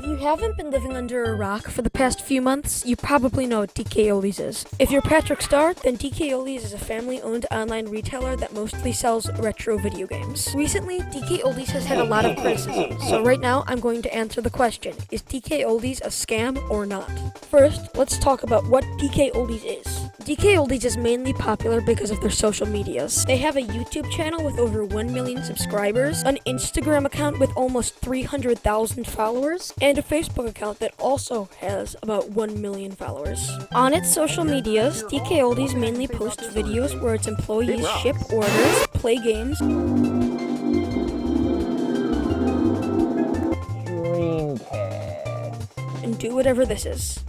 If you haven't been living under a rock for the past few months, you probably know what DKOldies is. If you're Patrick Starr, then DKOldies is a family-owned online retailer that mostly sells retro video games. Recently, DKOldies has had a lot of criticism, so right now I'm going to answer the question, is DKOldies a scam or not? First, let's talk about what DKOldies is. DKOldies is mainly popular because of their social medias. They have a YouTube channel with over 1 million subscribers, an Instagram account with almost 300,000 followers, and a Facebook account that also has about 1 million followers. On its social medias, DKOldies mainly posts videos where its employees ship orders, play games, and do whatever this is.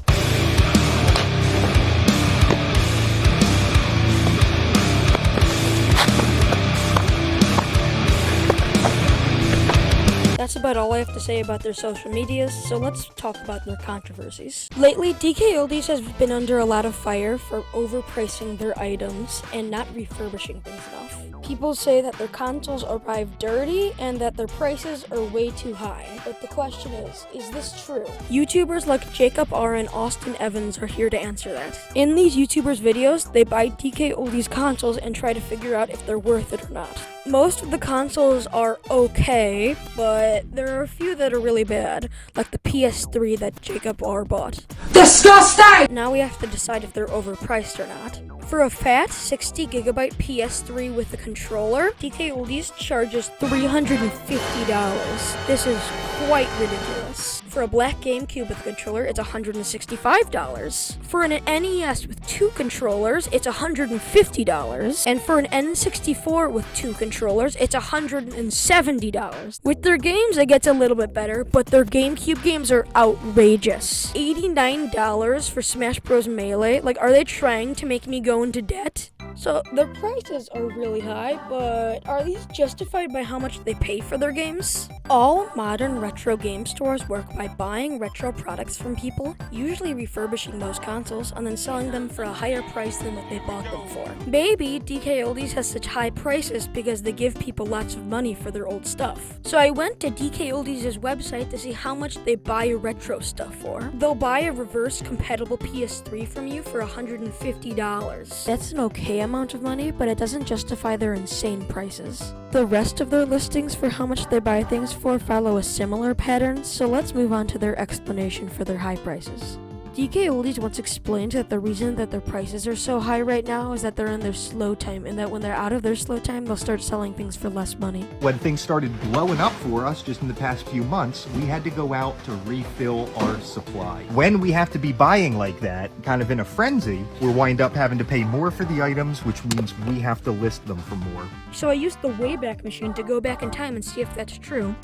That's about all I have to say about their social medias, so let's talk about their controversies. Lately, DKOldies has been under a lot of fire for overpricing their items and not refurbishing things enough. People say that their consoles arrive dirty and that their prices are way too high. But the question is this true? YouTubers like Jacob R. and Austin Evans are here to answer that. In these YouTubers' videos, they buy DKOldies consoles and try to figure out if they're worth it or not. Most of the consoles are okay, but there are a few that are really bad, like the PS3 that Jacob R. bought. Disgusting! Now we have to decide if they're overpriced or not. For a fat 60GB PS3 with a controller, DKOldies charges $350. This is quite ridiculous. For a black GameCube with a controller, it's $165. For an NES with 2 controllers, it's $150. And for an N64 with 2 controllers, it's $170. With their games, it gets a little bit better, but their GameCube games are outrageous. $89 for Smash Bros. Melee? Like, are they trying to make me go into debt? So, their prices are really high, but are these justified by how much they pay for their games? All modern retro game stores work by buying retro products from people, usually refurbishing those consoles, and then selling them for a higher price than what they bought them for. Maybe DKOldies has such high prices because they give people lots of money for their old stuff. So I went to DKOldies' website to see how much they buy retro stuff for. They'll buy a reverse-compatible PS3 from you for $150. That's an okay amount of money, but it doesn't justify their insane prices. The rest of their listings for how much they buy things for follow a similar pattern, so let's move on to their explanation for their high prices. DKOldies once explained that the reason that their prices are so high right now is that they're in their slow time, and that when they're out of their slow time, they'll start selling things for less money. When things started blowing up for us just in the past few months, we had to go out to refill our supply. When we have to be buying like that, kind of in a frenzy, we'll wind up having to pay more for the items, which means we have to list them for more. So I used the Wayback Machine to go back in time and see if that's true.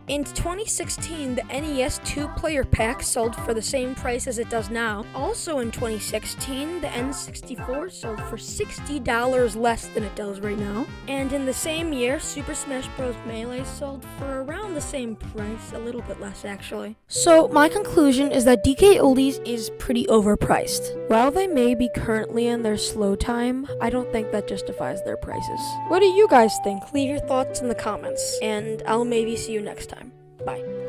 In 2016, the NES 2-player pack sold for the same price as it does now. Also in 2016, the N64 sold for $60 less than it does right now. And in the same year, Super Smash Bros. Melee sold for around the same price, a little bit less actually. So my conclusion is that DKOldies is pretty overpriced. While they may be currently in their slow time, I don't think that justifies their prices. What do you guys think? Leave your thoughts in the comments, and I'll maybe see you next time. Bye.